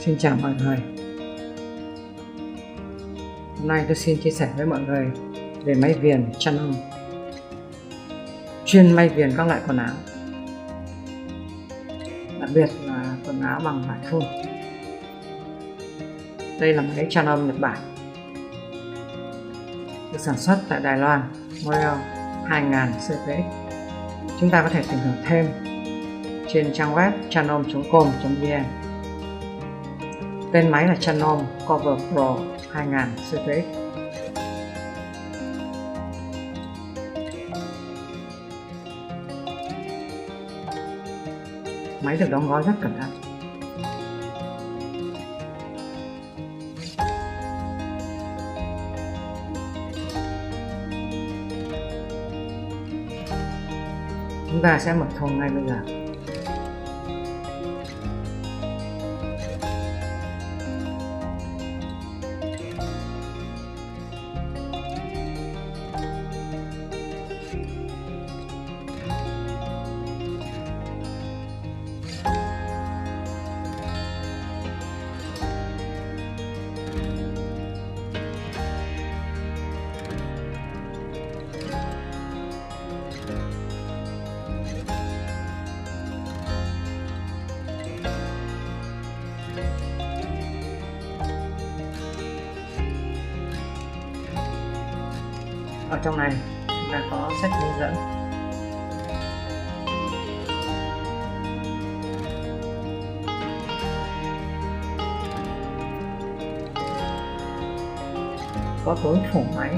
Xin chào mọi người. Hôm nay tôi xin chia sẻ với mọi người về máy viền Channon, chuyên may viền các loại quần áo, đặc biệt là quần áo bằng vải thun. Đây là máy Channon Nhật Bản, được sản xuất tại Đài Loan, model 2000 CPX. Chúng ta có thể tìm hiểu thêm trên trang web channon.com.vn. Tên máy là Channon Cover Pro 2000 CPX. Máy được đóng gói rất cẩn thận. Chúng ta sẽ mở thùng ngay bây giờ. Ở trong này chúng ta có sách hướng dẫn. Có túi phủ máy.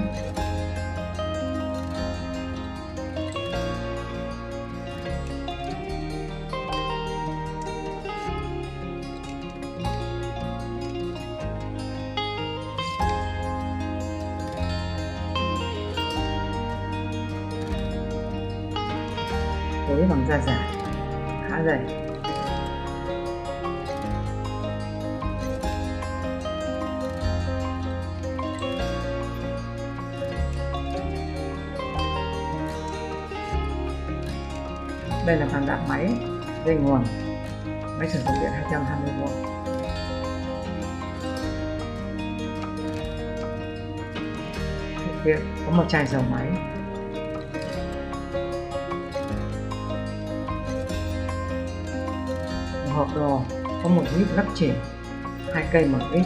Túi bằng da giả, khá dày. Đây là phần đạn máy, dây nguồn, máy sử dụng điện 220V. Phụ kiện có một chai dầu máy. Hộp đồ có một lít lắp chỉ, 2 cây mở ít.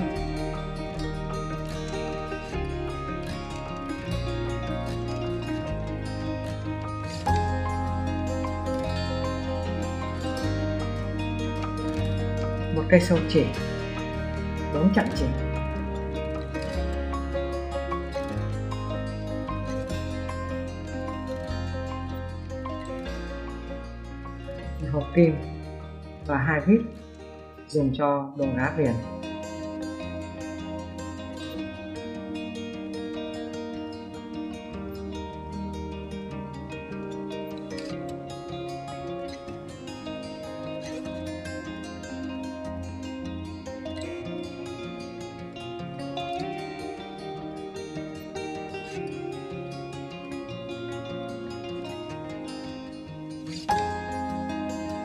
Một cây sâu chỉ, 4 chặn chỉ. Hộp kim và 2 vít dùng cho đồ đá viền.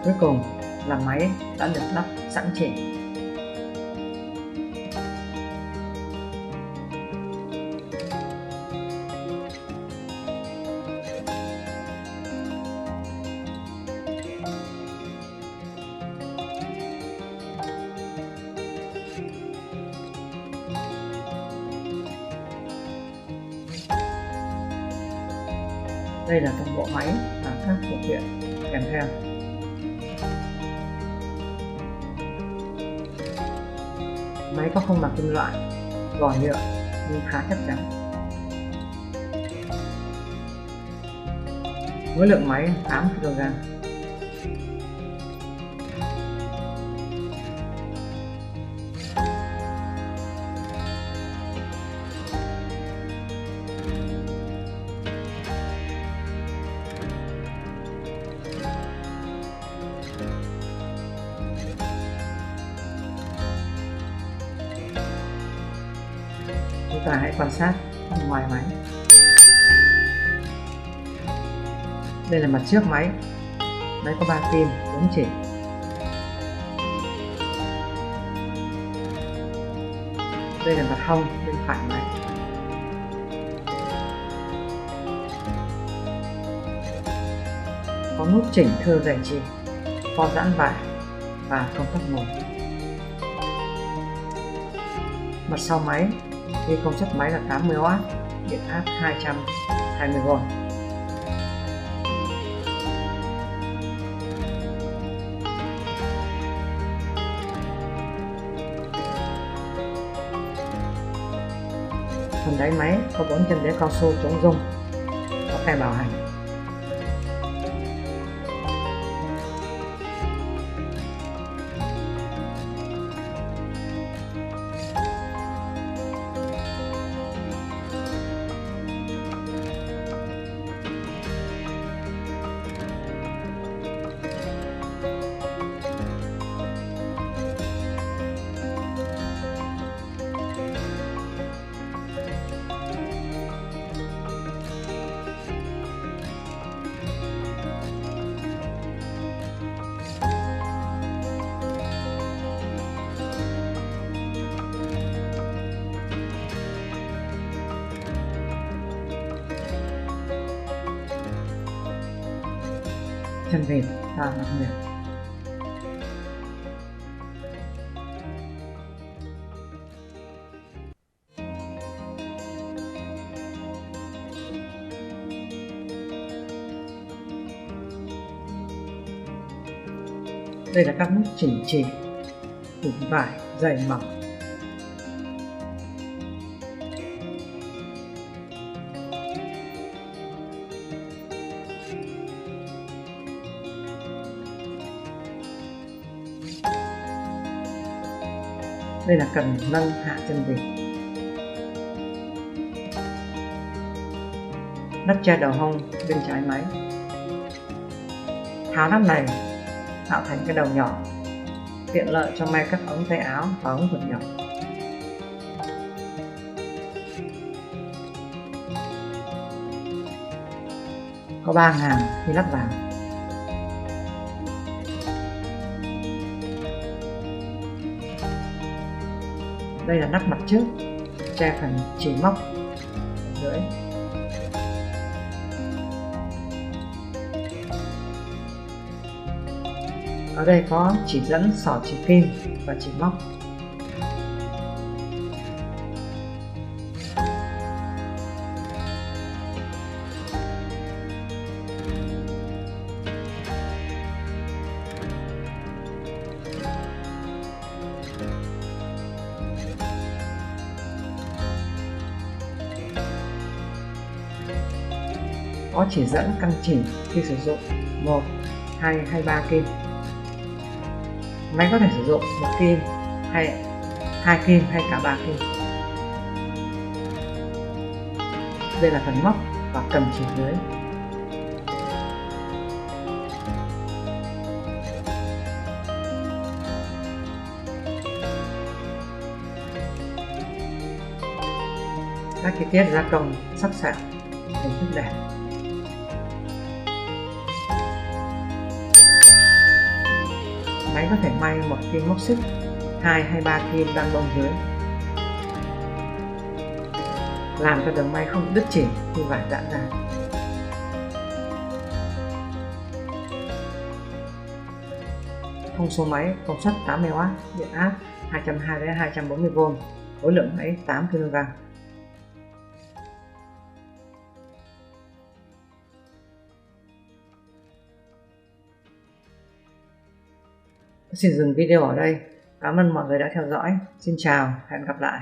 Cuối cùng là máy đã được lắp sẵn chỉ. Đây là toàn bộ máy và các phụ kiện kèm theo. Máy có khung bằng kim loại, vỏ nhựa nhưng khá chắc chắn. Khối lượng máy 8 kg. Chúng ta hãy quan sát ngoài máy. Đây là mặt trước máy. Máy có 3 pin, 4 chỉ. Đây là mặt hông bên phải máy. Có nút chỉnh thưa đẩy chỉ, co giãn vải và công tắc nguồn. Mặt sau máy ghi công suất máy là 80W, điện áp 220V. Phần đáy máy có 4 chân đế cao su chống rung, có tay bảo hành. Chân vịt và mặt nguyệt. Đây là các nút chỉnh chỉ, tủm vải, dày mỏng. Đây là cần nâng hạ chân vịt. Nắp che đầu hông bên trái máy. Tháo nắp này tạo thành cái đầu nhỏ, tiện lợi cho may các ống tay áo và ống quần nhỏ. Có 3 ngàm khi lắp vào. Đây là nắp mặt trước, che phần chỉ móc ở dưới. Ở đây có chỉ dẫn xỏ chỉ kim và chỉ móc. Có chỉ dẫn căn chỉ khi sử dụng 1, 2 hay 3 kim. Máy có thể sử dụng 1 kim hay 2 kim hay cả 3 kim. Đây là phần móc và cầm chỉ dưới. Các chi tiết gia công sắc sảo, hình thức đẹp. Máy có thể may 1 kim móc xích, 2 hay 3 kim đan bông dưới, làm cho đường may không đứt chỉ khi vải giãn ra. Thông số máy công suất 80W, điện áp 220-240V, khối lượng máy 8 kg. Xin dừng video ở đây. Cảm ơn mọi người đã theo dõi. Xin chào, hẹn gặp lại.